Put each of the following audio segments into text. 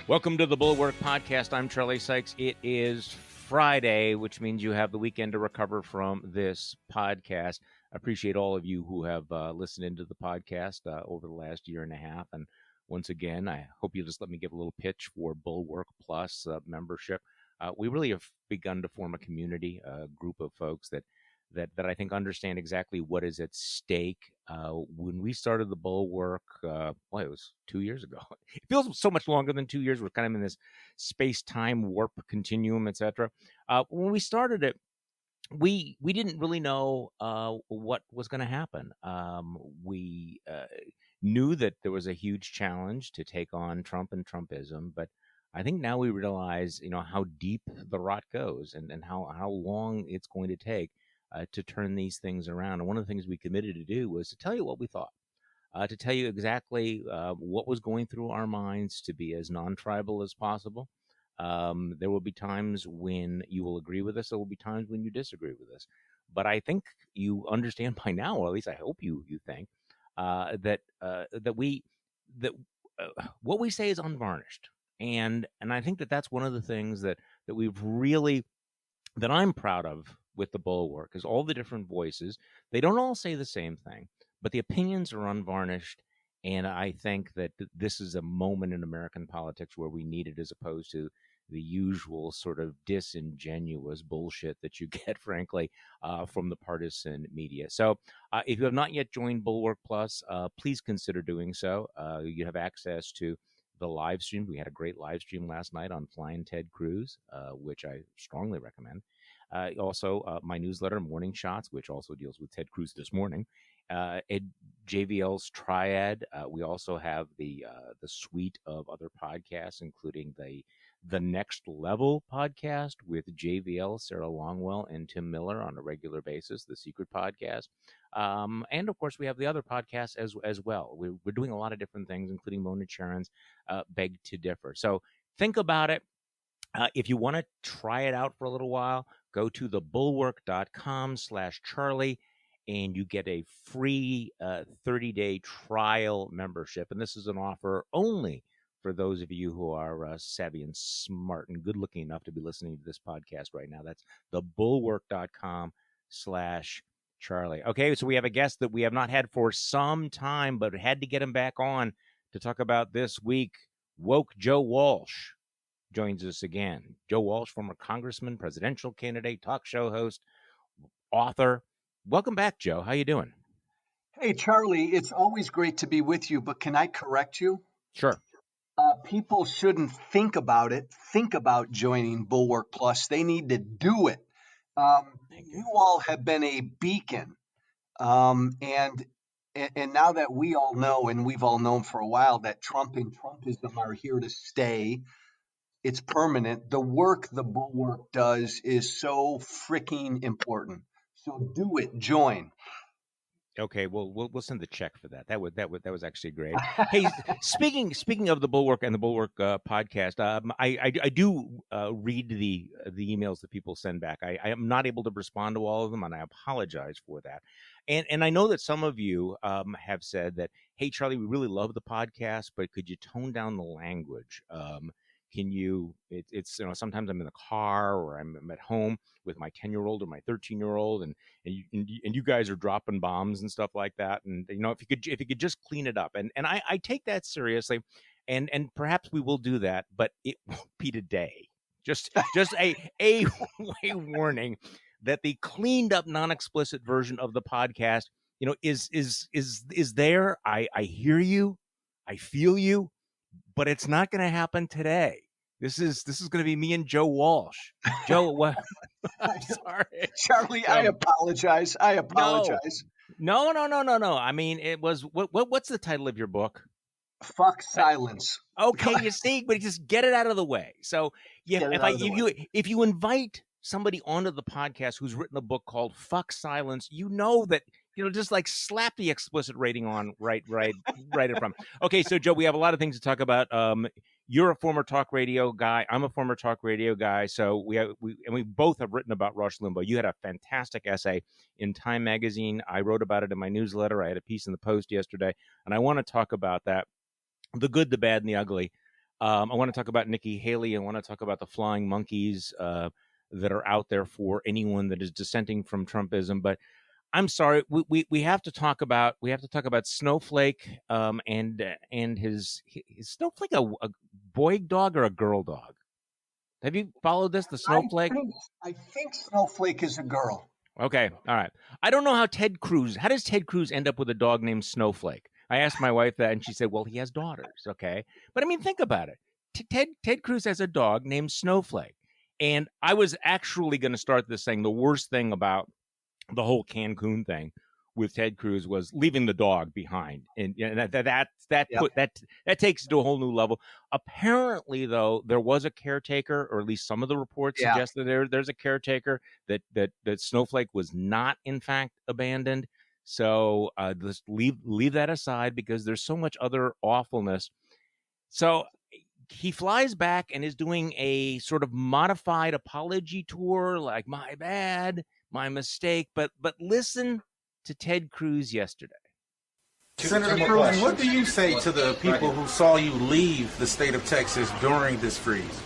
Welcome to the Bulwark Podcast. I'm Charlie Sykes. It is Friday, which means you have the weekend to recover from this podcast. I appreciate all of you who have listened into the podcast over the last year and a half. And once again, I hope you'll just let me give a little pitch for Bulwark Plus membership. We really have begun to form a community, a group of folks that I think understand exactly what is at stake. When we started the Bulwark, it was 2 years ago. It feels so much longer than 2 years. We're kind of in this space-time warp continuum, etc. When we started it, we didn't really know what was going to happen. We knew that there was a huge challenge to take on Trump and Trumpism, but I think now we realize, how deep the rot goes and how long it's going to take to turn these things around. And one of the things we committed to do was to tell you what we thought, to tell you exactly what was going through our minds, to be as non-tribal as possible. There will be times when you will agree with us. There will be times when you disagree with us. But I think you understand by now, or at least I hope you think, that what we say is unvarnished. And I think that's one of the things that we've really, that I'm proud of with the Bulwark, is all the different voices. They don't all say the same thing, but the opinions are unvarnished. And I think that this is a moment in American politics where we need it, as opposed to the usual sort of disingenuous bullshit that you get, frankly, from the partisan media. So if you have not yet joined Bulwark Plus, please consider doing so. You have access to the live stream. We had a great live stream last night on Flyin Ted Cruz, which I strongly recommend. Also, my newsletter, Morning Shots, which also deals with Ted Cruz this morning. JVL's Triad. We also have the suite of other podcasts, including the Next Level podcast with JVL, Sarah Longwell, and Tim Miller on a regular basis, the Secret Podcast. And of course, we have the other podcasts as well. We're doing a lot of different things, including Mona Charon's Beg to Differ. So think about it. If you want to try it out for a little while, go to thebulwark.com/Charlie, and you get a free 30-day trial membership. And this is an offer only for those of you who are savvy and smart and good looking enough to be listening to this podcast right now. That's thebulwark.com/Charlie. Okay, so we have a guest that we have not had for some time, but had to get him back on to talk about this week. Woke Joe Walsh joins us again. Joe Walsh, former congressman, presidential candidate, talk show host, author. Welcome back, Joe. How you doing? Hey, Charlie, it's always great to be with you, but can I correct you? Sure. People shouldn't think about it. Think about joining Bulwark Plus. They need to do it. You all have been a beacon. And now that we all know, and we've all known for a while, that Trump and Trumpism are here to stay, it's permanent. The work the Bulwark does is so freaking important. So do it. Join. Okay, well, we'll send the check for that. That was actually great. Hey, speaking of the Bulwark and the Bulwark podcast, I do read the emails that people send back. I am not able to respond to all of them, and I apologize for that. And I know that some of you have said that, hey, Charlie, we really love the podcast, but could you tone down the language? Can you? It's sometimes I'm in the car or I'm at home with my 10-year-old or my 13-year-old, and you guys are dropping bombs and stuff like that. And if you could just clean it up, and I take that seriously, and perhaps we will do that, but it won't be today. Just a warning that the cleaned up, non-explicit version of the podcast, is there. I hear you, I feel you. But it's not going to happen today. This is going to be me and Joe Walsh. Joe, what? I'm sorry, Charlie. I apologize. No. I mean, it was what's the title of your book? Fuck silence. Okay, you see, but just get it out of the way. So if you invite somebody onto the podcast who's written a book called Fuck Silence, that. Just like slap the explicit rating on right in front. Okay, so Joe, we have a lot of things to talk about. You're a former talk radio guy. I'm a former talk radio guy. So we both have written about Rush Limbaugh. You had a fantastic essay in Time magazine. I wrote about it in my newsletter. I had a piece in the Post yesterday, and I want to talk about that, the good, the bad, and the ugly I want to talk about Nikki Haley. I want to talk about the flying monkeys that are out there for anyone that is dissenting from Trumpism. But I'm sorry, we have to talk about Snowflake and his Snowflake a boy dog or a girl dog? Have you followed this? The Snowflake. I think Snowflake is a girl. Okay, all right. I don't know how How does Ted Cruz end up with a dog named Snowflake? I asked my wife that, and she said, "Well, he has daughters." Okay, but I mean, think about it. Ted Cruz has a dog named Snowflake, and I was actually going to start this saying the worst thing about the whole Cancun thing with Ted Cruz was leaving the dog behind, and that takes it to a whole new level. Apparently, though, there was a caretaker, or at least some of the reports suggest that there's a caretaker, that Snowflake was not in fact abandoned. So let's leave that aside, because there's so much other awfulness. So he flies back and is doing a sort of modified apology tour, like, my bad, my mistake. But listen to Ted Cruz yesterday. Senator Cruz, what do you say to the people who saw you leave the state of Texas during this freeze?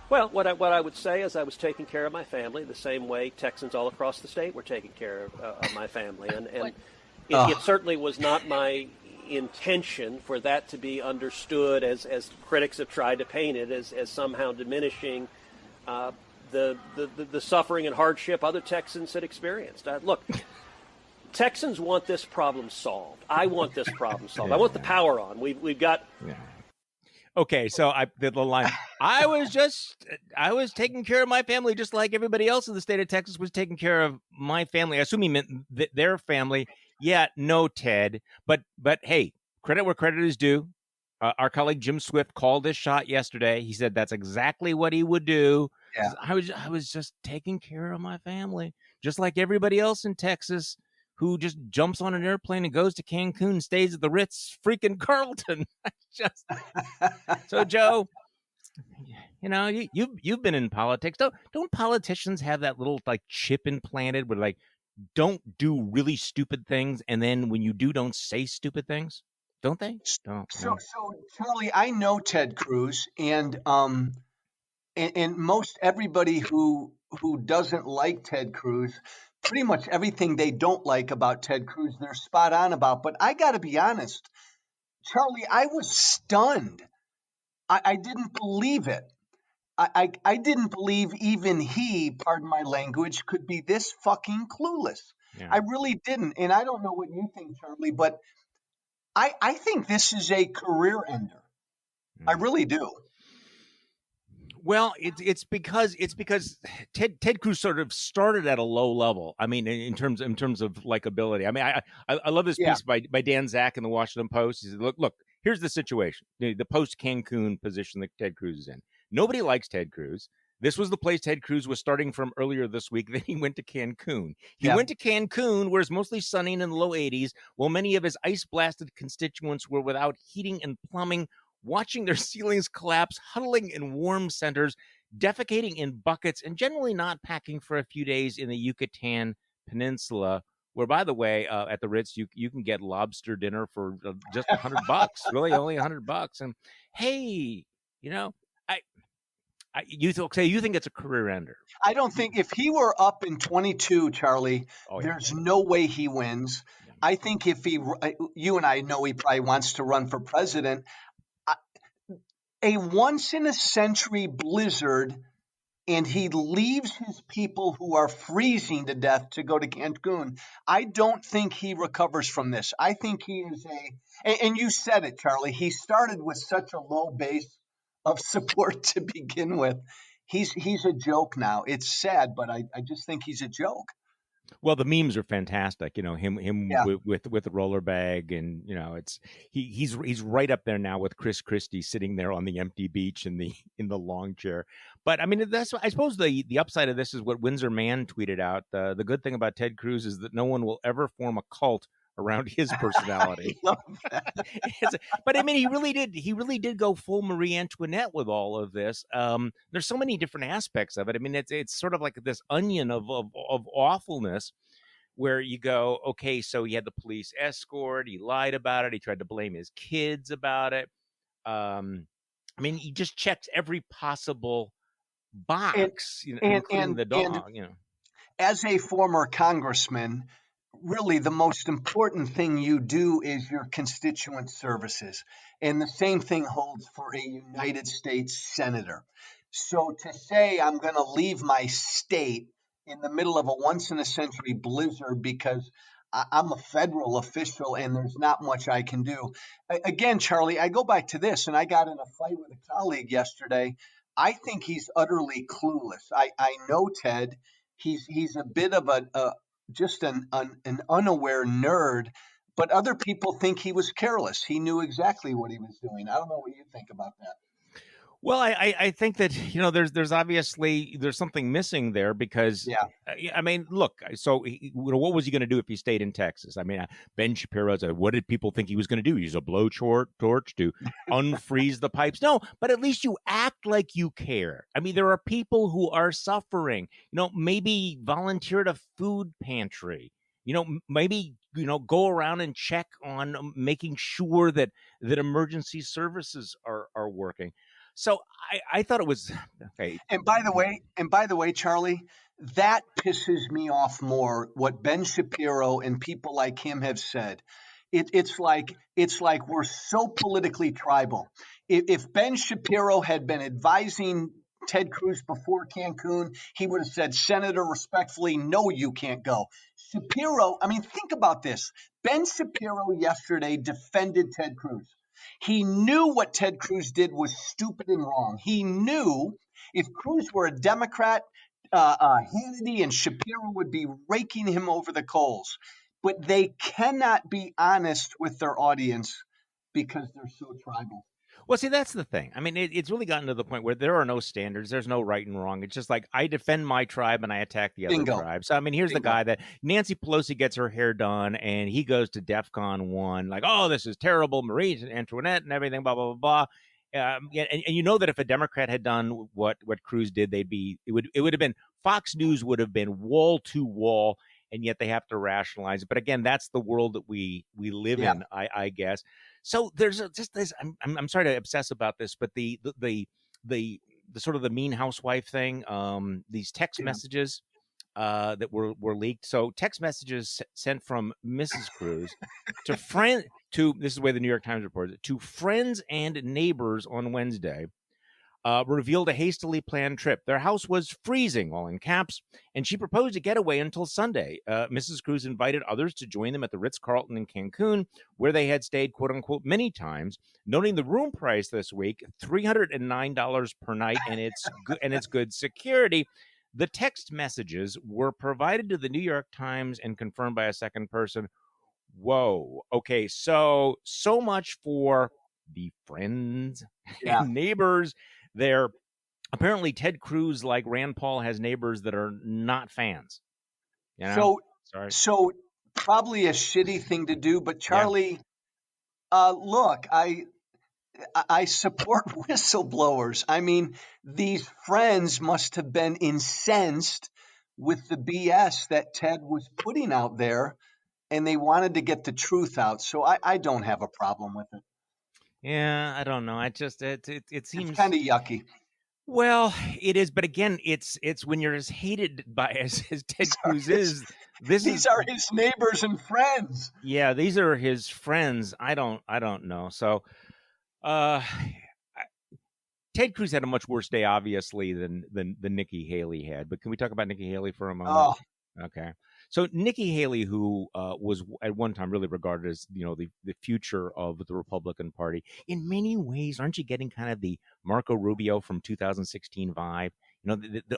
Well, what I would say is I was taking care of my family the same way Texans all across the state were taking care of my family. And it certainly was not my intention for that to be understood, as critics have tried to paint it, as somehow diminishing the suffering and hardship other Texans had experienced. Look, Texans want this problem solved. I want this problem solved. I want the power on. We've got. Yeah. Okay, so I did the line. I was taking care of my family just like everybody else in the state of Texas was taking care of my family. I assume he meant their family. Yeah, no, Ted. But hey, credit where credit is due. Our colleague Jim Swift called this shot yesterday. He said that's exactly what he would do. Yeah. I was just taking care of my family, just like everybody else in Texas who just jumps on an airplane and goes to Cancun, stays at the Ritz freaking Carlton. So, Joe, you know, you've been in politics. Don't politicians have that little like chip implanted where like, don't do really stupid things, and then when you do, don't say stupid things? Don't they? So Charlie, I know Ted Cruz, and most everybody who doesn't like Ted Cruz, pretty much everything they don't like about Ted Cruz, they're spot on about. But I got to be honest, Charlie, I was stunned. I didn't believe it. I didn't believe even he, pardon my language, could be this fucking clueless. Yeah. I really didn't. And I don't know what you think, Charlie, but I think this is a career ender. I really do. Well, it's because Ted Cruz sort of started at a low level. I mean, in terms of likability. I mean, I love this piece by Dan Zak in the Washington Post. He said, look, here's the situation: the post Cancun position that Ted Cruz is in. Nobody likes Ted Cruz. This was the place Ted Cruz was starting from earlier this week. Then he went to Cancun. He went to Cancun, where it's mostly sunny and in the low 80s, while many of his ice-blasted constituents were without heating and plumbing, watching their ceilings collapse, huddling in warm centers, defecating in buckets, and generally not packing for a few days in the Yucatan Peninsula, where, by the way, at the Ritz, you can get lobster dinner for just $100, really only $100. And hey, you know, you think it's a career ender? I don't think if he were up in 22, Charlie, there's no way he wins. Yeah. I think if you and I know he probably wants to run for president. A once-in-a-century blizzard, and he leaves his people who are freezing to death to go to Cancun. I don't think he recovers from this. I think he is and you said it, Charlie, he started with such a low base of support to begin with. He's a joke now. It's sad, but I just think he's a joke. Well, the memes are fantastic. You know, him with the roller bag, and you know, he's right up there now with Chris Christie sitting there on the empty beach in the long chair. But I mean, I suppose the upside of this is what Windsor Mann tweeted out. The good thing about Ted Cruz is that no one will ever form a cult around his personality. I love that. But I mean, he really did go full Marie Antoinette with all of this. There's so many different aspects of it. I mean, it's sort of like this onion of awfulness, where you go, okay, so he had the police escort, he lied about it, he tried to blame his kids about it. I mean, he just checks every possible box, And including the dog. As a former congressman, really the most important thing you do is your constituent services. And the same thing holds for a United States senator. So to say I'm going to leave my state in the middle of a once in a century blizzard because I'm a federal official and there's not much I can do. Again, Charlie, I go back to this, and I got in a fight with a colleague yesterday. I think he's utterly clueless. I know Ted. He's a bit of just an unaware nerd, but other people think he was careless. He knew exactly what he was doing. I don't know what you think about that. Well, I think that there's obviously there's something missing there because I mean, look, so what was he going to do if he stayed in Texas? I mean, Ben Shapiro said, what did people think he was going to do? Use a blowtorch to unfreeze the pipes? No, but at least you act like you care. I mean, there are people who are suffering. Maybe volunteer at a food pantry. Maybe go around and check on making sure that emergency services are working. So I thought it was okay. And by the way, Charlie, that pisses me off more. What Ben Shapiro and people like him have said, it's like we're so politically tribal. If Ben Shapiro had been advising Ted Cruz before Cancun, he would have said, Senator, respectfully, no, you can't go. Shapiro, I mean, think about this. Ben Shapiro yesterday defended Ted Cruz. He knew what Ted Cruz did was stupid and wrong. He knew if Cruz were a Democrat, Hannity and Shapiro would be raking him over the coals. But they cannot be honest with their audience because they're so tribal. Well, see, that's the thing. I mean, it's really gotten to the point where there are no standards. There's no right and wrong. It's just like I defend my tribe and I attack the other tribe. So, I mean, here's the guy that Nancy Pelosi gets her hair done and he goes to DEFCON 1 like, oh, this is terrible. Marie Antoinette and everything, blah, blah, blah, blah. And you know that if a Democrat had done what Cruz did, it would have been Fox News would have been wall to wall. And yet they have to rationalize it. But again, that's the world that we live in, I guess. So there's just this. I'm sorry to obsess about this, but the sort of the mean housewife thing. These text messages that were leaked. So text messages sent from Mrs. Cruz to this is the way the New York Times reports it, to friends and neighbors on Wednesday. Revealed a hastily planned trip. Their house was freezing, all in caps, and she proposed a getaway until Sunday. Mrs. Cruz invited others to join them at the Ritz-Carlton in Cancun, where they had stayed, quote-unquote, many times, noting the room price this week, $309 per night, and it's good security. The text messages were provided to the New York Times and confirmed by a second person. Whoa. Okay, so much for the friends and neighbors. There, apparently Ted Cruz, like Rand Paul, has neighbors that are not fans. So probably a shitty thing to do. But Charlie, look, I support whistleblowers. I mean, these friends must have been incensed with the BS that Ted was putting out there, and they wanted to get the truth out. So I don't have a problem with it. Yeah, I don't know. It seems it's kind of yucky. Well, it is, but again, it's when you're as hated by as Ted Cruz is. These are his neighbors and friends. Yeah, these are his friends. I don't know. So, Ted Cruz had a much worse day, obviously, than Nikki Haley had. But can we talk about Nikki Haley for a moment? Oh. Okay. So Nikki Haley, who was at one time really regarded as, the future of the Republican Party, in many ways, aren't you getting kind of the Marco Rubio from 2016 vibe?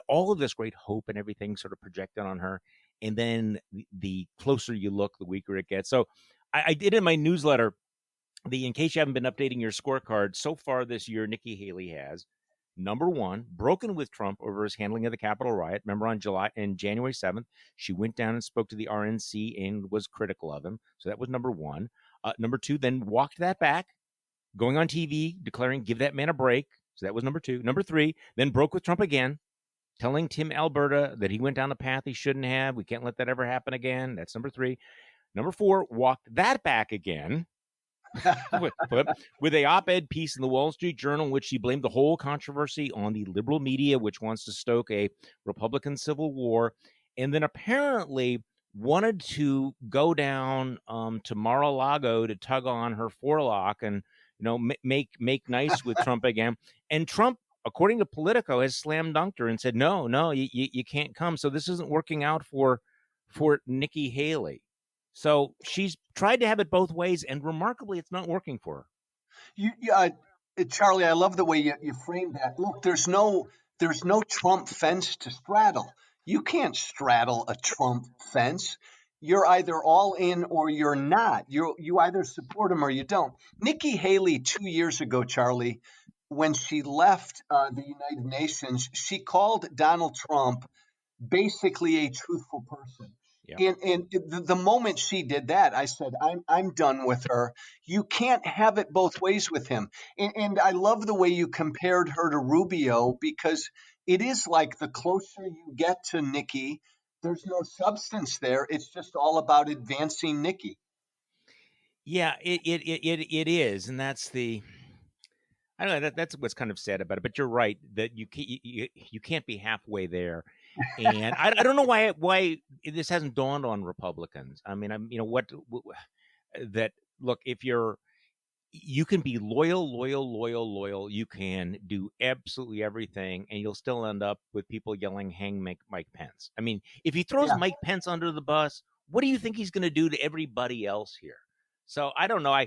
All of this great hope and everything sort of projected on her. And then the closer you look, the weaker it gets. So I did in my newsletter, in case you haven't been updating your scorecard, so far this year, Nikki Haley has, number one, broken with Trump over his handling of the Capitol riot. Remember on January 7th, she went down and spoke to the RNC and was critical of him. So that was number one. Number two, then walked that back, going on TV, declaring, give that man a break. So that was number two. Number three, then broke with Trump again, telling Tim Alberta that he went down a path he shouldn't have. We can't let that ever happen again. That's number three. Number four, walked that back again. with a op-ed piece in the Wall Street Journal in which she blamed the whole controversy on the liberal media, which wants to stoke a Republican civil war, and then apparently wanted to go down to Mar-a-Lago to tug on her forelock and make nice with Trump again. And Trump, according to Politico, has slam dunked her and said, no, you can't come. So this isn't working out for Nikki Haley. So she's tried to have it both ways, and remarkably, it's not working for her. Charlie, I love the way you framed that. Look, there's no Trump fence to straddle. You can't straddle a Trump fence. You're either all in or you're not. You either support him or you don't. Nikki Haley 2 years ago, Charlie, when she left the United Nations, she called Donald Trump basically a truthful person. Yeah. And the moment she did that, I said, I'm done with her. You can't have it both ways with him. And I love the way you compared her to Rubio, because it is like the closer you get to Nikki, there's no substance there. It's just all about advancing Nikki. Yeah, it is. And that's I don't know, that's what's kind of sad about it. But you're right that you can't be halfway there. And I don't know why this hasn't dawned on Republicans. I mean, look, if you can be loyal, you can do absolutely everything, and you'll still end up with people yelling, "Hang Mike Pence." I mean, if he throws Mike Pence under the bus, what do you think he's going to do to everybody else here? So I don't know.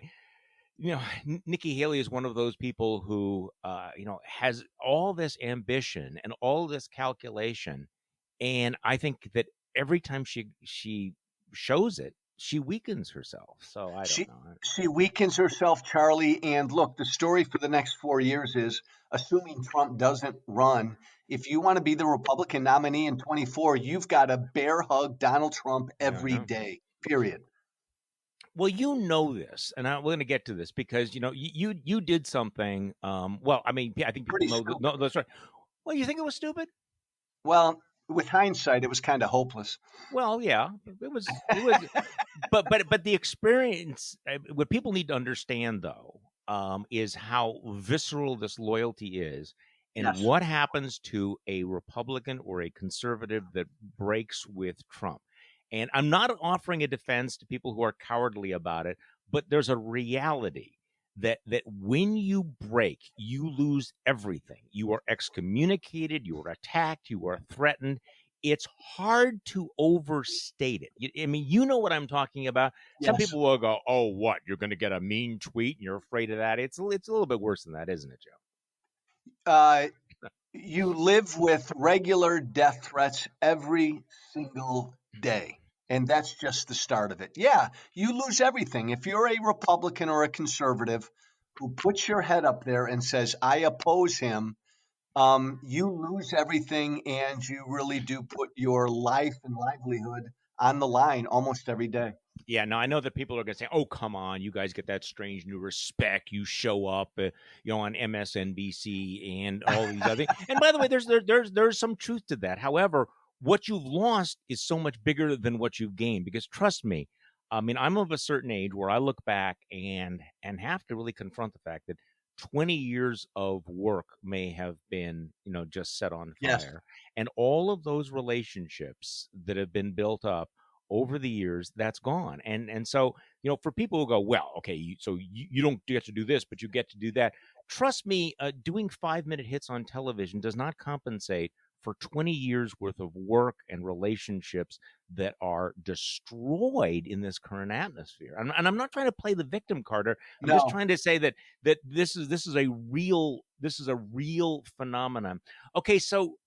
Nikki Haley is one of those people who, has all this ambition and all this calculation. And I think that every time she shows it, she weakens herself. So I don't know. She weakens herself, Charlie. And look, the story for the next 4 years is, assuming Trump doesn't run, if you want to be the Republican nominee in 24, you've got to bear hug Donald Trump every day, period. Well, this, and we're going to get to this because, you did something. I think people know that's right. Well, you think it was stupid? Well, with hindsight, it was kind of hopeless. Well, yeah, it was, but the experience, what people need to understand though, is how visceral this loyalty is, and what happens to a Republican or a conservative that breaks with Trump. And I'm not offering a defense to people who are cowardly about it, but there's a reality that when you break, you lose everything. You are excommunicated, you are attacked, you are threatened. It's hard to overstate it. I mean, you know what I'm talking about. Some people will go, "Oh, what? You're going to get a mean tweet and you're afraid of that." It's a little bit worse than that, isn't it, Joe? You live with regular death threats every single day. And that's just the start of it. Yeah, you lose everything. If you're a Republican or a conservative who puts your head up there and says, I oppose him, you lose everything, and you really do put your life and livelihood on the line almost every day. Yeah, now I know that people are going to say, "Oh, come on, you guys get that strange new respect. You show up, on MSNBC and all these other things." And by the way, there's some truth to that. However, what you've lost is so much bigger than what you've gained, because trust me, I mean, I'm of a certain age where I look back and have to really confront the fact that 20 years of work may have been, just set on fire. Yes. And all of those relationships that have been built up over the years, that's gone. And so, for people who go, well, okay, so you don't get to do this, but you get to do that. Trust me, doing 5-minute hits on television does not compensate for 20 years worth of work and relationships that are destroyed in this current atmosphere. And I'm not trying to play the victim card. I'm just trying to say that this is a real phenomenon. Okay, so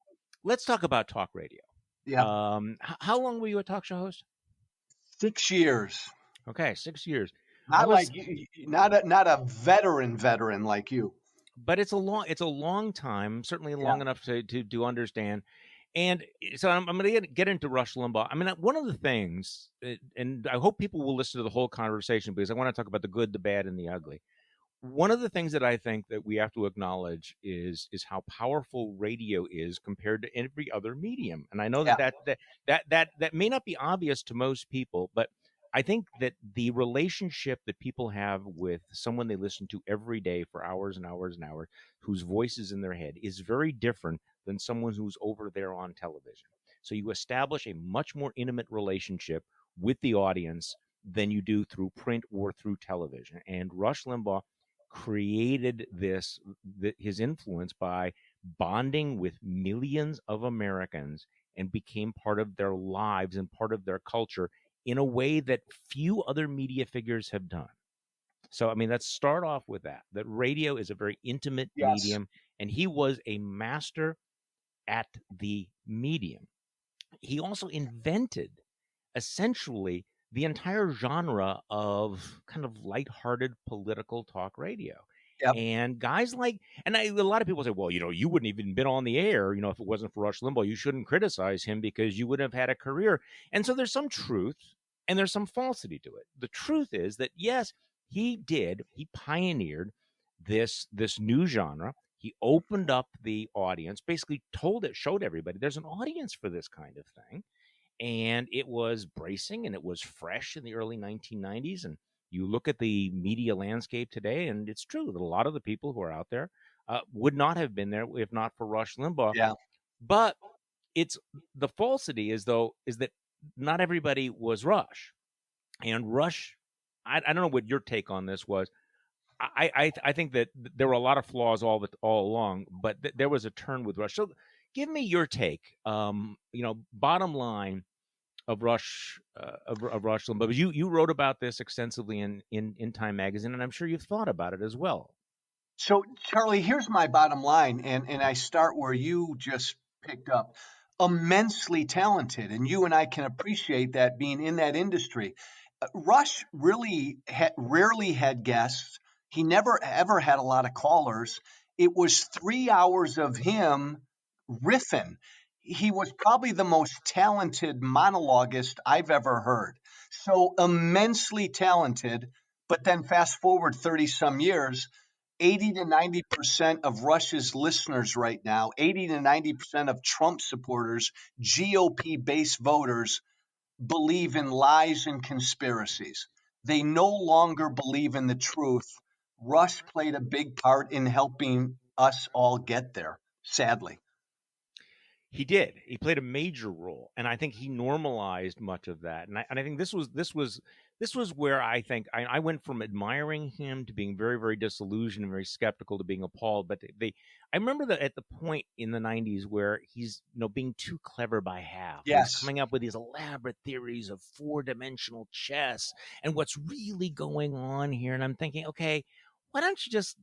let's talk about talk radio. Yeah. How long were you a talk show host? 6 years. Okay, 6 years. Like you, not a veteran like you. But it's a long time, certainly long enough to understand. And so I'm going to get into Rush Limbaugh. I mean, one of the things, and I hope people will listen to the whole conversation, because I want to talk about the good, the bad, and the ugly. One of the things that I think that we have to acknowledge is how powerful radio is compared to every other medium. And I know that may not be obvious to most people, but I think that the relationship that people have with someone they listen to every day for hours and hours and hours, whose voice is in their head, is very different than someone who's over there on television. So you establish a much more intimate relationship with the audience than you do through print or through television. And Rush Limbaugh created his influence by bonding with millions of Americans and became part of their lives and part of their culture in a way that few other media figures have done. So, I mean, let's start off with that radio is a very intimate medium, and he was a master at the medium. He also invented essentially the entire genre of kind of lighthearted political talk radio. Yep. And guys like, a lot of people say, well, you wouldn't even been on the air, if it wasn't for Rush Limbaugh. You shouldn't criticize him because you wouldn't have had a career. And so there's some truth and there's some falsity to it. The truth is that, yes, he pioneered this new genre. He opened up the audience, basically showed everybody there's an audience for this kind of thing. And it was bracing and it was fresh in the early 1990s. And you look at the media landscape today, and it's true that a lot of the people who are out there would not have been there if not for Rush Limbaugh. Yeah. But the falsity is that not everybody was Rush. And Rush, I don't know what your take on this was. I think that there were a lot of flaws all along, but there was a turn with Rush. So give me your take. Bottom line of Rush Limbaugh. But you wrote about this extensively in Time Magazine, and I'm sure you've thought about it as well. So, Charlie, here's my bottom line, and I start where you just picked up. Immensely talented, and you and I can appreciate that being in that industry. Rush really rarely had guests. He never ever had a lot of callers. It was 3 hours of him riffing. He was probably the most talented monologuist I've ever heard. So immensely talented, but then fast forward 30 some years, 80 to 90% of Rush's listeners right now, 80 to 90% of Trump supporters, GOP-based voters, believe in lies and conspiracies. They no longer believe in the truth. Rush played a big part in helping us all get there, sadly. He did. He played a major role, and I think he normalized much of that. And I think this was where I think I went from admiring him to being very, very disillusioned and very skeptical to being appalled. But I remember that at the point in the 90s where he's being too clever by half. Yes. He's coming up with these elaborate theories of 4-dimensional chess and what's really going on here. And I'm thinking, okay, why don't you just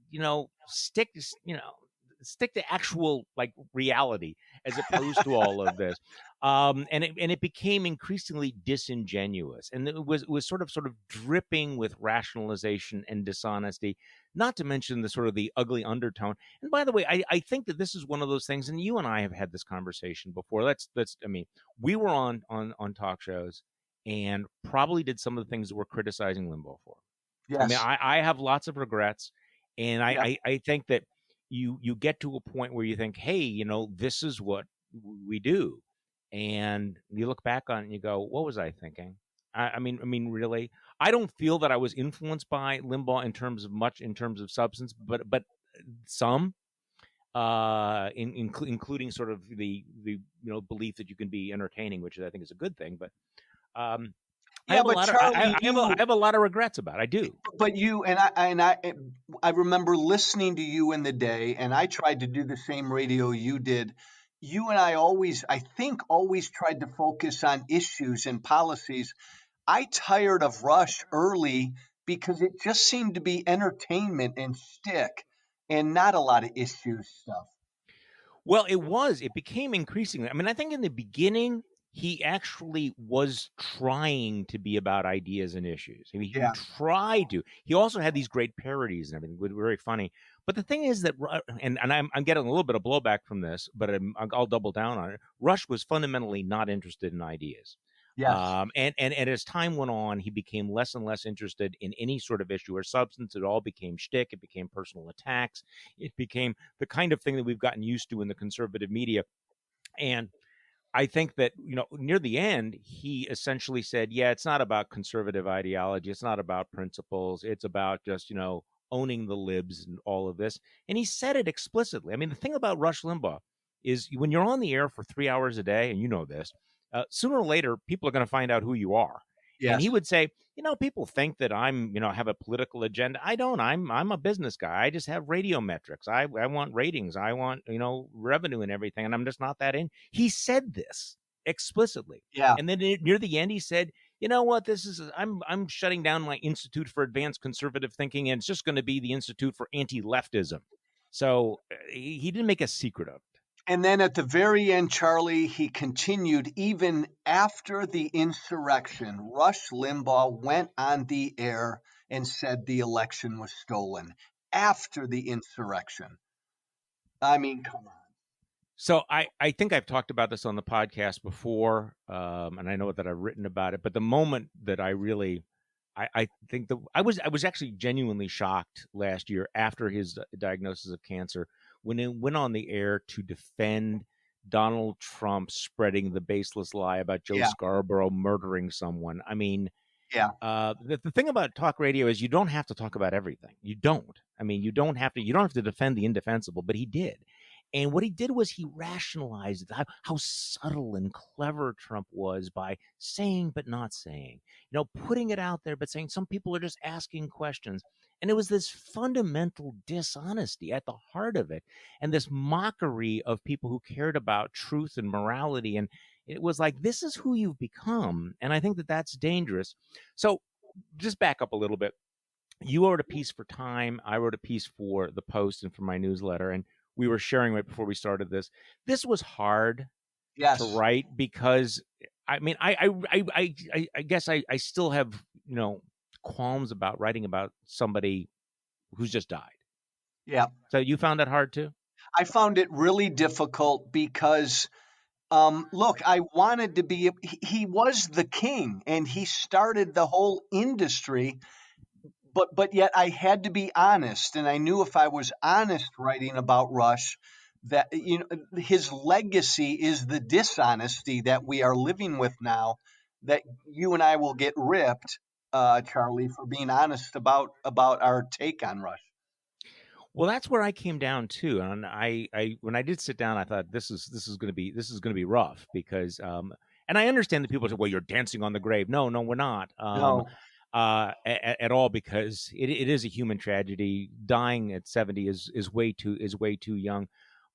stick to actual reality as opposed to all of this. And it became increasingly disingenuous, and it was sort of dripping with rationalization and dishonesty, not to mention the ugly undertone. And by the way, I think that this is one of those things, and you and I have had this conversation before. We were on talk shows and probably did some of the things that we're criticizing Limbaugh for. Yes. I mean, I have lots of regrets, and I think that you get to a point where you think, hey, this is what we do. And you look back on it and you go, what was I thinking? I mean, really, I don't feel that I was influenced by Limbaugh in terms of substance, but some, including sort of the belief that you can be entertaining, which I think is a good thing. But I have a lot of regrets about it. I do. But you and I remember listening to you in the day, and I tried to do the same radio you did. You and I always tried to focus on issues and policies. I tired of Rush early because it just seemed to be entertainment and shtick and not a lot of issues stuff. Well, it became increasingly. I mean, I think in the beginning, he actually was trying to be about ideas and issues. I mean, he tried to. He also had these great parodies and everything, which were very funny. But the thing is that, and I'm getting a little bit of blowback from this, but I'll double down on it. Rush was fundamentally not interested in ideas. Yes. And as time went on, he became less and less interested in any sort of issue or substance. It all became shtick. It became personal attacks. It became the kind of thing that we've gotten used to in the conservative media. And I think that, near the end, he essentially said, yeah, it's not about conservative ideology. It's not about principles. It's about just, owning the libs and all of this. And he said it explicitly. I mean, the thing about Rush Limbaugh is when you're on the air for 3 hours a day, and you know this, sooner or later, people are going to find out who you are. Yes. And he would say, people think that I'm, have a political agenda. I don't. I'm a business guy. I just have radio metrics. I want ratings. I want, revenue and everything. And I'm just not that in. He said this explicitly. Yeah. And then near the end, he said, you know what, I'm shutting down my Institute for Advanced Conservative Thinking, and it's just going to be the Institute for Anti-Leftism. So he didn't make a secret of it. And then at the very end, Charlie, he continued even after the insurrection. Rush Limbaugh went on the air and said the election was stolen after the insurrection. I mean, come on. So I think I've talked about this on the podcast before, and I know that I've written about it. But the moment that I really, I think I was actually genuinely shocked last year after his diagnosis of cancer, when it went on the air to defend Donald Trump spreading the baseless lie about Joe Scarborough murdering someone. I mean, the thing about talk radio is you don't have to talk about everything. You don't. I mean, you don't have to defend the indefensible, but he did. And what he did was he rationalized how subtle and clever Trump was by saying but not saying, putting it out there, but saying some people are just asking questions. And it was this fundamental dishonesty at the heart of it, and this mockery of people who cared about truth and morality. And it was like, this is who you've become. And I think that that's dangerous. So just back up a little bit. You wrote a piece for Time. I wrote a piece for The Post and for my newsletter. And we were sharing right before we started this. This was hard to write because, I mean, I guess I still have, qualms about writing about somebody who's just died. Yeah. So you found that hard too? I found it really difficult because, look, I wanted to be, he was the king and he started the whole industry. But yet I had to be honest, and I knew if I was honest writing about Rush, that his legacy is the dishonesty that we are living with now. That you and I will get ripped, Charlie, for being honest about our take on Rush. Well, that's where I came down too, and I when I did sit down, I thought this is going to be rough because, and I understand that people say, well, you're dancing on the grave. No, we're not. No. At all, because it is a human tragedy. Dying at 70 is way too young.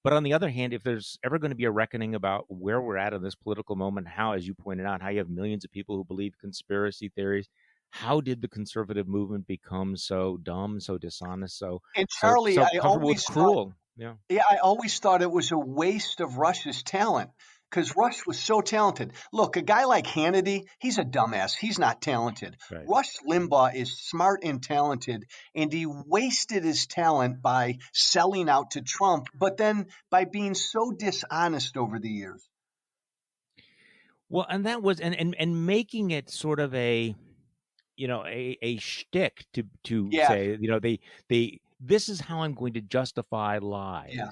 But on the other hand, if there's ever going to be a reckoning about where we're at in this political moment, how, as you pointed out, how you have millions of people who believe conspiracy theories, how did the conservative movement become so dumb, so dishonest, and Charlie, so I always cruel? I always thought it was a waste of Rush's talent. Because Rush was so talented. Look, a guy like Hannity, he's a dumbass. He's not talented. Right. Rush Limbaugh is smart and talented, and he wasted his talent by selling out to Trump, but then by being so dishonest over the years. Well, and that was and making it sort of a shtick to say, they this is how I'm going to justify lies. Yeah.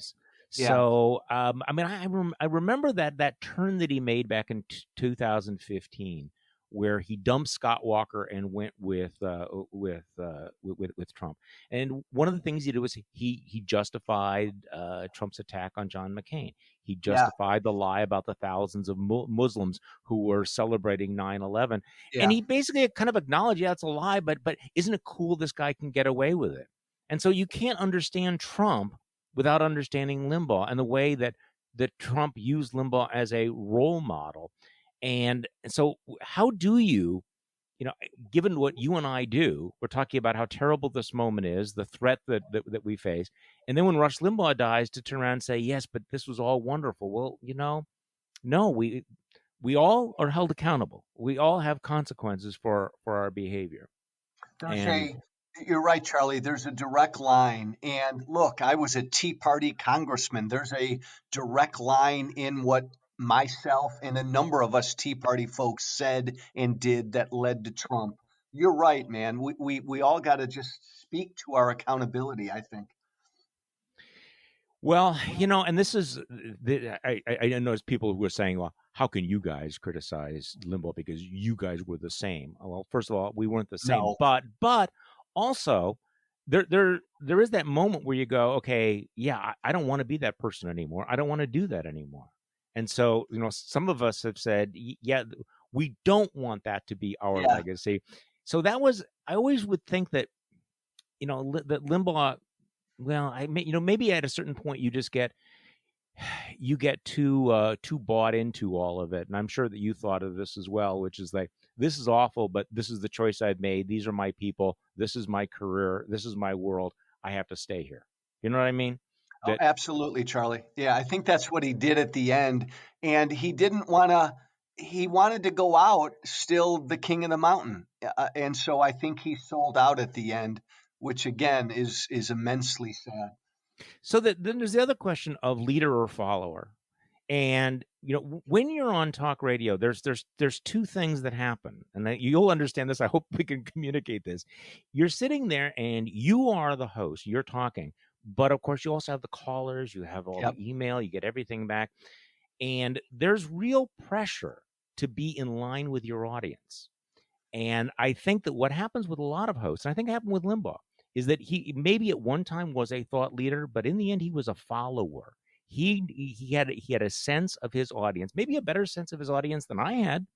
So, I mean, I remember that turn that he made back in 2015, where he dumped Scott Walker and went with Trump. And one of the things he did was he justified Trump's attack on John McCain. He justified the lie about the thousands of Muslims who were celebrating 9/11, and he basically kind of acknowledged, it's a lie, but isn't it cool this guy can get away with it? And so you can't understand Trump without understanding Limbaugh and the way that Trump used Limbaugh as a role model. And so how do you, given what you and I do, we're talking about how terrible this moment is, the threat that we face. And then when Rush Limbaugh dies, to turn around and say, yes, but this was all wonderful. Well, no, we all are held accountable. We all have consequences for our behavior. You're right, Charlie. There's a direct line. And look, I was a Tea Party congressman. There's a direct line in what myself and a number of us Tea Party folks said and did that led to Trump. You're right, man. We all got to just speak to our accountability, I think. Well, and this is I noticed people who are saying, "Well, how can you guys criticize Limbaugh because you guys were the same?" Well, first of all, we weren't the same, No. but also there is that moment where you go, "Okay, yeah, I don't want to be that person anymore. I don't want to do that anymore." And so, some of us have said, "Yeah, we don't want that to be our Yeah. legacy." So I always would think that, that Limbaugh. Well, maybe at a certain point you just get too bought into all of it, and I'm sure that you thought of this as well, which is like, this is awful, but this is the choice I've made. These are my people. This is my career. This is my world. I have to stay here. You know what I mean? Oh, That absolutely, Charlie. Yeah, I think that's what he did at the end. And he didn't want to, he wanted to go out still the king of the mountain. And so I think he sold out at the end, which again is immensely sad. so that then there's the other question of leader or follower. And when you're on talk radio, there's two things that happen, and you'll understand this. I hope we can communicate this. You're sitting there, and you are the host. You're talking, but of course, you also have the callers. You have all Yep. the email. You get everything back, and there's real pressure to be in line with your audience. And I think that what happens with a lot of hosts, and I think it happened with Limbaugh, is that he maybe at one time was a thought leader, but in the end, he was a follower. He had a sense of his audience, maybe a better sense of his audience than I had,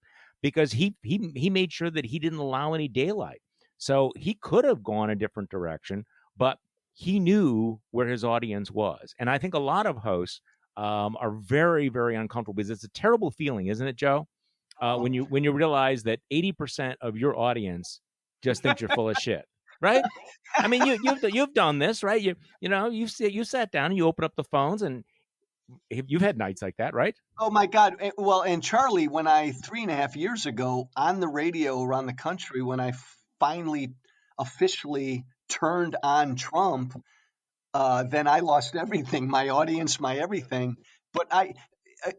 because he made sure that he didn't allow any daylight. So he could have gone a different direction, but he knew where his audience was. And I think a lot of hosts are very, very uncomfortable, because it's a terrible feeling, isn't it, Joe? When you realize that 80% of your audience just thinks you're full of shit, right? I mean, you've done this, right? You sat down and you open up the phones, and you've had nights like that, right? Oh my God. Well, and Charlie, when I 3.5 years ago on the radio around the country, when I finally officially turned on Trump, then I lost everything, my audience, my everything. But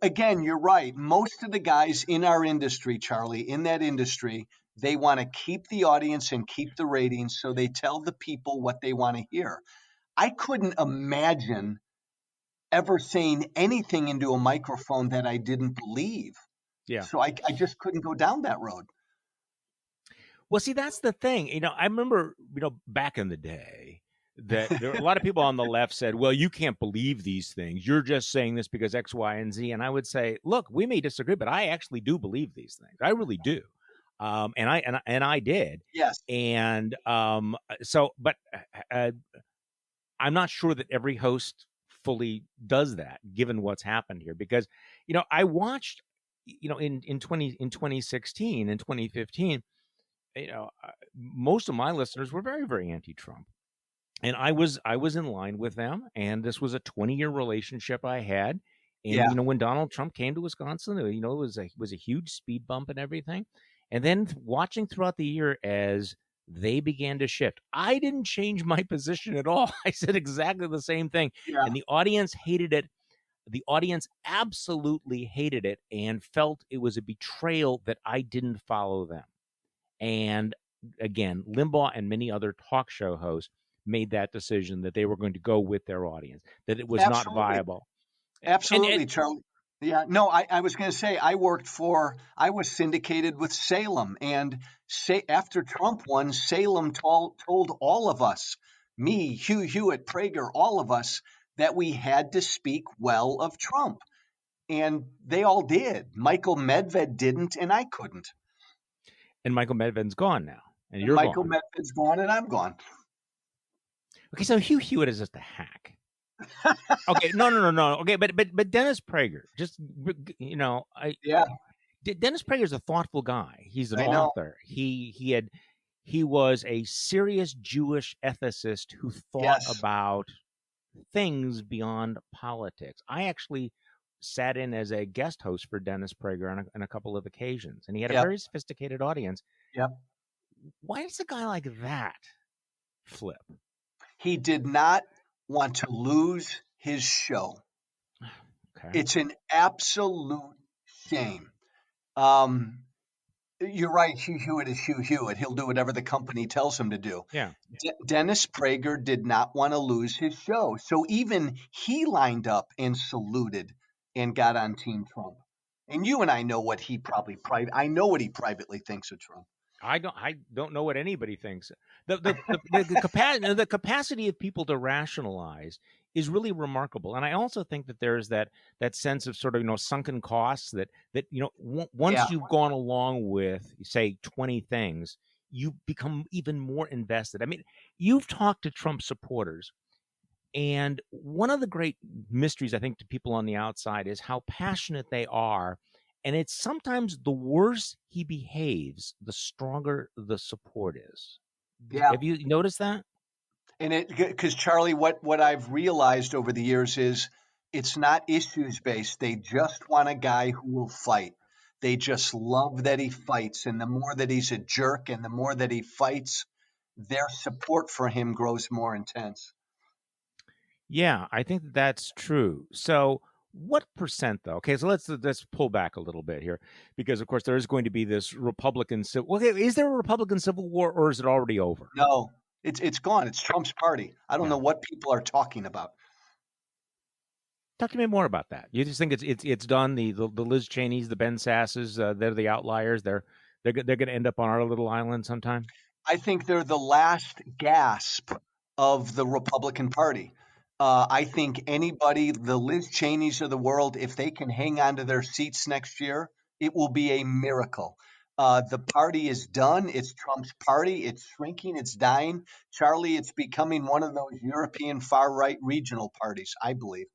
again, you're right. Most of the guys in our industry, Charlie, in that industry, they want to keep the audience and keep the ratings, so they tell the people what they want to hear. I couldn't imagine ever saying anything into a microphone that I didn't believe. Yeah. So I just couldn't go down that road. Well, see, that's the thing. I remember, back in the day, that there were a lot of people on the left said, well, you can't believe these things. You're just saying this because X, Y, and Z. And I would say, look, we may disagree, but I actually do believe these things. I really do. And I did. Yes. And but I'm not sure that every host fully does that, given what's happened here, because I watched in 2016 and 2015, most of my listeners were very, very anti-Trump, and I was in line with them, and this was a 20-year relationship I had. And Yeah. when Donald Trump came to Wisconsin, it was a huge speed bump and everything. And then watching throughout the year as they began to shift, I didn't change my position at all. I said exactly the same thing. Yeah. And the audience hated it. The audience absolutely hated it and felt it was a betrayal that I didn't follow them. And again, Limbaugh and many other talk show hosts made that decision that they were going to go with their audience, that it was not viable. Absolutely, Charlie. Yeah, no, I was going to say, I was syndicated with Salem, and after Trump won, Salem told all of us, me, Hugh Hewitt, Prager, all of us, that we had to speak well of Trump. And they all did. Michael Medved didn't, and I couldn't. And Michael Medved's gone now, and you're Michael gone. Medved's gone, and I'm gone. Okay, so Hugh Hewitt is just a hack. Okay, no. Okay, but Dennis Prager, just Dennis Prager is a thoughtful guy. He's an author. He was a serious Jewish ethicist who thought about things beyond politics. I actually sat in as a guest host for Dennis Prager on a couple of occasions, and he had a very sophisticated audience. Yep. Why does a guy like that flip? He did not want to lose his show. Okay. It's an absolute shame. You're right. Hugh Hewitt is Hugh Hewitt. He'll do whatever the company tells him to do. Yeah. Dennis Prager did not want to lose his show. So even he lined up and saluted and got on Team Trump. And you and I know what he I know what he privately thinks of Trump. I don't know what anybody thinks. The capacity of people to rationalize is really remarkable, and I also think that there's that sense of sort of sunken costs that once you've gone along with, say, 20 things, you become even more invested. I mean, you've talked to Trump supporters, and one of the great mysteries, I think, to people on the outside is how passionate they are. And it's sometimes the worse he behaves, the stronger the support is. Yeah. Have you noticed that? And because Charlie, what I've realized over the years is it's not issues based. They just want a guy who will fight. They just love that he fights. And the more that he's a jerk and the more that he fights, their support for him grows more intense. Yeah, I think that's true. So what percent, though? Okay, so let's pull back a little bit here, because of course there is going to be this Republican civil. Okay, is there a Republican civil war, or is it already over? No, it's gone. It's Trump's party. I don't know what people are talking about. Talk to me more about that. You just think it's done? The Liz Cheneys, the Ben Sasses, they're the outliers. They're going to end up on our little island sometime. I think they're the last gasp of the Republican Party. I think anybody, the Liz Cheneys of the world, if they can hang on to their seats next year, it will be a miracle. The party is done. It's Trump's party. It's shrinking. It's dying. Charlie, it's becoming one of those European far-right regional parties, I believe.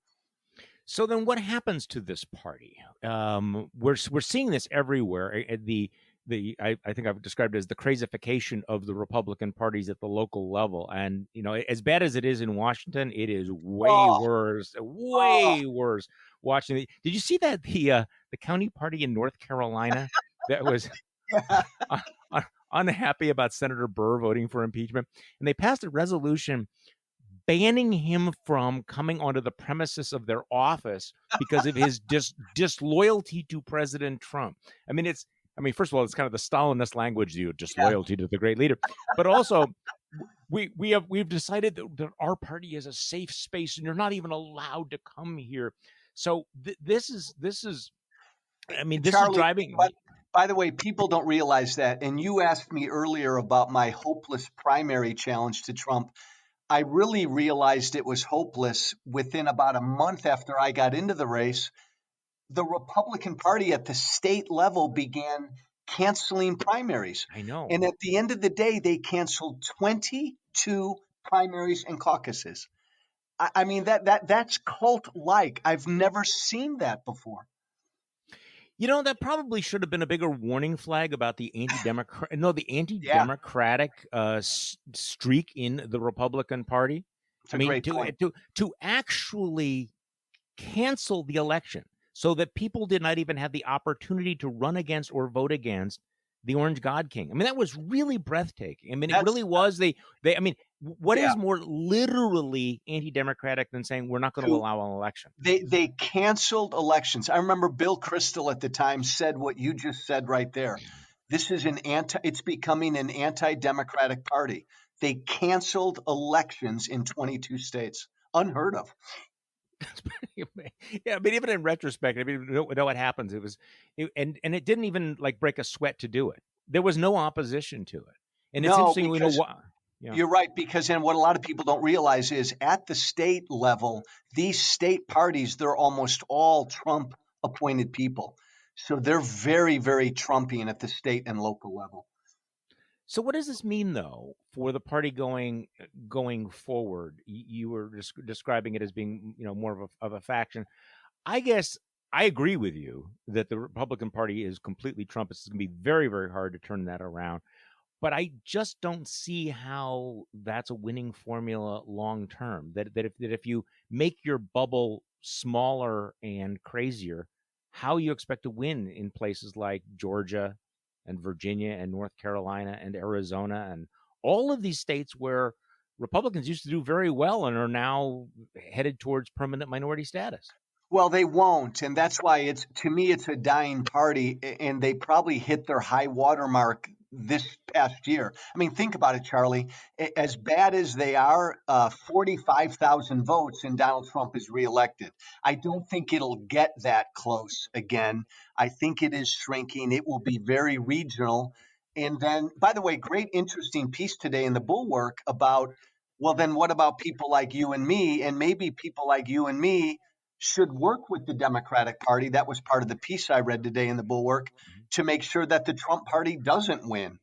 So then what happens to this party? We're seeing this everywhere. I think I've described it as the crazification of the Republican parties at the local level. And, as bad as it is in Washington, it is way worse. Did you see that the county party in North Carolina that was unhappy about Senator Burr voting for impeachment? And they passed a resolution banning him from coming onto the premises of their office because of his disloyalty to President Trump. First of all, it's kind of the Stalinist language, disloyalty to the great leader. But also, we've decided that our party is a safe space, and you're not even allowed to come here. So this is Charlie, driving. By the way, people don't realize that. And you asked me earlier about my hopeless primary challenge to Trump. I really realized it was hopeless within about a month after I got into the race. The Republican Party at the state level began canceling primaries. I know. And at the end of the day, they canceled 22 primaries and caucuses. That's cult-like. I've never seen that before. That probably should have been a bigger warning flag about the anti-democratic streak in the Republican Party. To actually cancel the election so that people did not even have the opportunity to run against or vote against the Orange God King. That was really breathtaking. It really was. What is more literally anti-democratic than saying we're not going to allow an election? They canceled elections. I remember Bill Kristol at the time said what you just said right there. This is it's becoming an anti-democratic party. They canceled elections in 22 states. Unheard of. Yeah, even in retrospect, know what happens. And it didn't even break a sweat to do it. There was no opposition to it, and it's interesting. We know why. Yeah. You're right, because what a lot of people don't realize is at the state level, these state parties, they're almost all Trump appointed people, so they're very, very Trumpian at the state and local level. So what does this mean, though, for the party going forward? You were describing it as being, more of a faction. I guess I agree with you that the Republican Party is completely Trumpist. It's going to be very, very hard to turn that around. But I just don't see how that's a winning formula long term. That if you make your bubble smaller and crazier, how you expect to win in places like Georgia and Virginia and North Carolina and Arizona and all of these states where Republicans used to do very well and are now headed towards permanent minority status. Well, they won't, and that's why to me it's a dying party, and they probably hit their high water mark this past year. I mean, think about it, Charlie. As bad as they are, 45,000 votes, and Donald Trump is reelected. I don't think it'll get that close again. I think it is shrinking. It will be very regional. And then, by the way, great, interesting piece today in the Bulwark about, well, then what about people like you and me? And maybe people like you and me should work with the Democratic Party. That was part of the piece I read today in the Bulwark, to make sure that the Trump party doesn't win.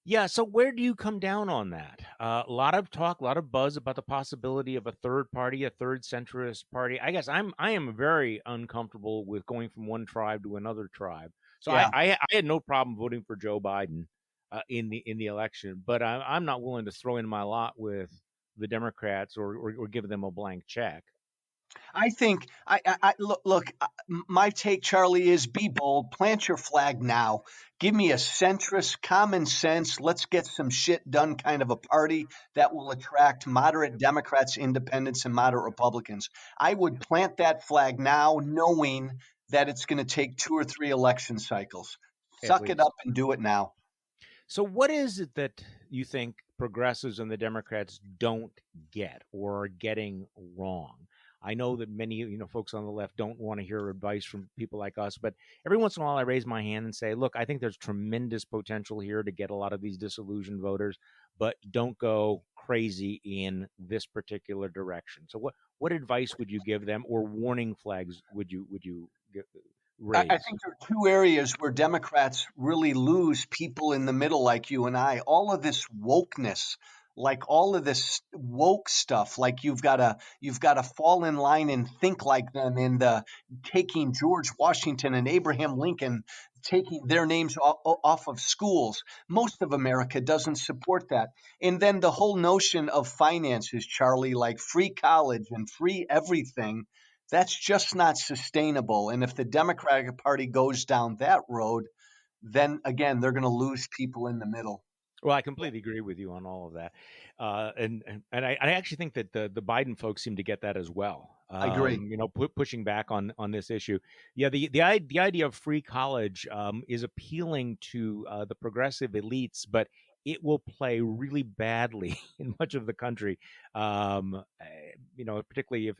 Yeah. So where do you come down on that? A lot of talk, a lot of buzz about the possibility of a third party, a third centrist party. I guess I am very uncomfortable with going from one tribe to another tribe. So Yeah. I had no problem voting for Joe Biden in the election, but I'm not willing to throw in my lot with the Democrats or give them a blank check. I think I look. My take, Charlie, is be bold. Plant your flag now. Give me a centrist, common sense. Let's get some shit done kind of a party that will attract moderate Democrats, independents, and moderate Republicans. I would plant that flag now, knowing that it's going to take 2 or 3 election cycles. Suck it up and do it now. So what is it that you think progressives and the Democrats don't get or are getting wrong? I know that many, folks on the left don't want to hear advice from people like us, but every once in a while I raise my hand and say, look, I think there's tremendous potential here to get a lot of these disillusioned voters, but don't go crazy in this particular direction. So what advice would you give them, or warning flags would you raise? I think there are 2 areas where Democrats really lose people in the middle like you and I. All of this wokeness, like all of this woke stuff, like you've got to fall in line and think like them, and taking George Washington and Abraham Lincoln, taking their names off of schools. Most of America doesn't support that. And then the whole notion of finances, Charlie, like free college and free everything, that's just not sustainable. And if the Democratic Party goes down that road, then again, they're going to lose people in the middle. Well, I completely agree with you on all of that, and I actually think that the Biden folks seem to get that as well. I agree. Pushing back on this issue. Yeah, the idea of free college is appealing to the progressive elites, but it will play really badly in much of the country. Particularly if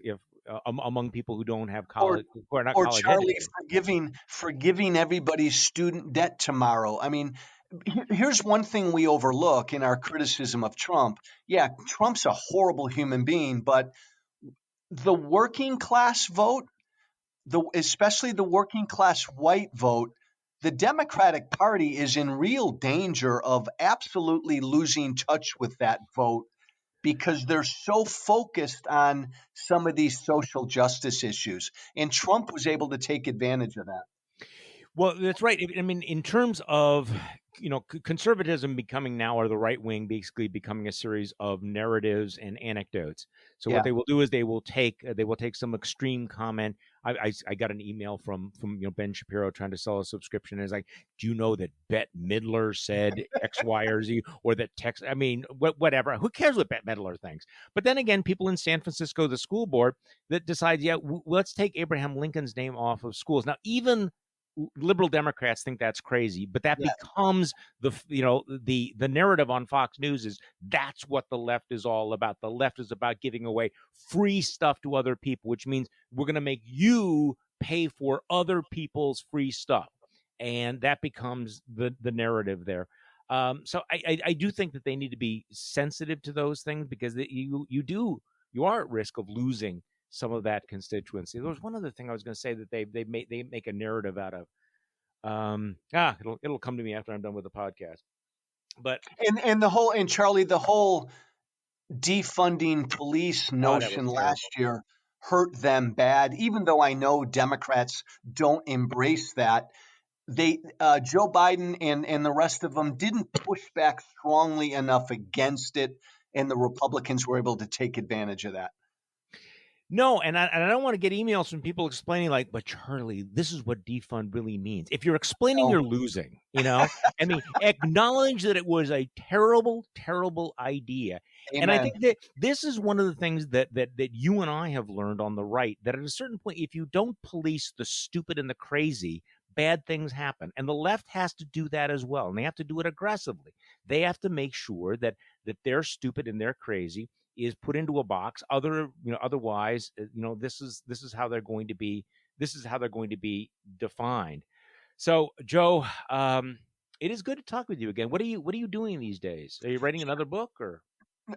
among people who don't have college, who are not college Charlie, educated. forgiving everybody's student debt tomorrow. I mean, here's one thing we overlook in our criticism of Trump. Yeah, Trump's a horrible human being, but the working class vote, especially the working class white vote, the Democratic Party is in real danger of absolutely losing touch with that vote, because they're so focused on some of these social justice issues. And Trump was able to take advantage of that. Well, that's right. I mean, in terms of, conservatism becoming now, or the right wing basically becoming a series of narratives and anecdotes. So what they will do is they will take some extreme comment. I got an email from Ben Shapiro trying to sell a subscription. And it's like, do you know that Bette Midler said X, Y, or Z, or that text? I mean, whatever. Who cares what Bette Midler thinks? But then again, people in San Francisco, the school board, that decides, let's take Abraham Lincoln's name off of schools. Now, even liberal Democrats think that's crazy, but that becomes the narrative on Fox News is that's what the left is all about. The left is about giving away free stuff to other people, which means we're going to make you pay for other people's free stuff. And that becomes the narrative there. So I do think that they need to be sensitive to those things, because you are at risk of losing some of that constituency. There was one other thing I was going to say that they make a narrative out of. It'll come to me after I'm done with the podcast. But Charlie, the whole defunding police notion last year hurt them bad. Even though I know Democrats don't embrace that, Joe Biden and the rest of them didn't push back strongly enough against it, and the Republicans were able to take advantage of that. No, and I don't want to get emails from people explaining like, but Charlie, this is what defund really means. If you're explaining, you're losing, I mean, acknowledge that it was a terrible, terrible idea. Amen. And I think that this is one of the things that you and I have learned on the right, that at a certain point, if you don't police the stupid and the crazy, bad things happen. And the left has to do that as well. And they have to do it aggressively. They have to make sure that they're stupid and they're crazy is put into a box. Otherwise, this is how they're going to be. This is how they're going to be defined. So, Joe, it is good to talk with you again. What are you doing these days? Are you writing another book, or?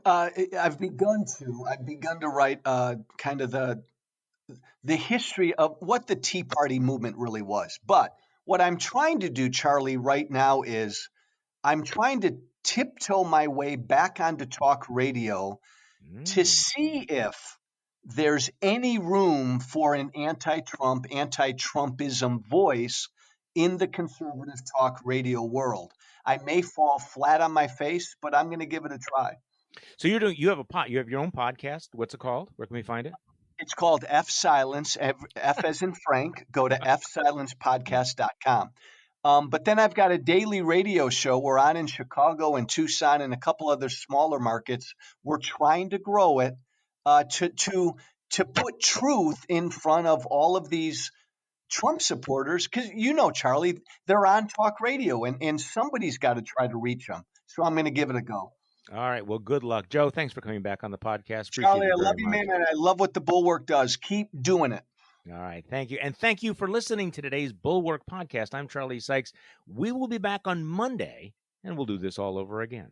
I've begun to write kind of the history of what the Tea Party movement really was. But what I'm trying to do, Charlie, right now is I'm trying to tiptoe my way back onto talk radio to see if there's any room for an anti-Trump, anti-Trumpism voice in the conservative talk radio world. I may fall flat on my face, but I'm going to give it a try. So you have your own podcast. What's it called? Where can we find it? It's called F Silence, F as in Frank. Go to fsilencepodcast.com. But then I've got a daily radio show. We're on in Chicago and Tucson and a couple other smaller markets. We're trying to grow it to put truth in front of all of these Trump supporters, because Charlie, they're on talk radio, and somebody's got to try to reach them. So I'm going to give it a go. All right. Well, good luck. Joe, thanks for coming back on the podcast. Charlie, I love you, man, and I love what the Bulwark does. Keep doing it. All right. Thank you. And thank you for listening to today's Bulwark Podcast. I'm Charlie Sykes. We will be back on Monday, and we'll do this all over again.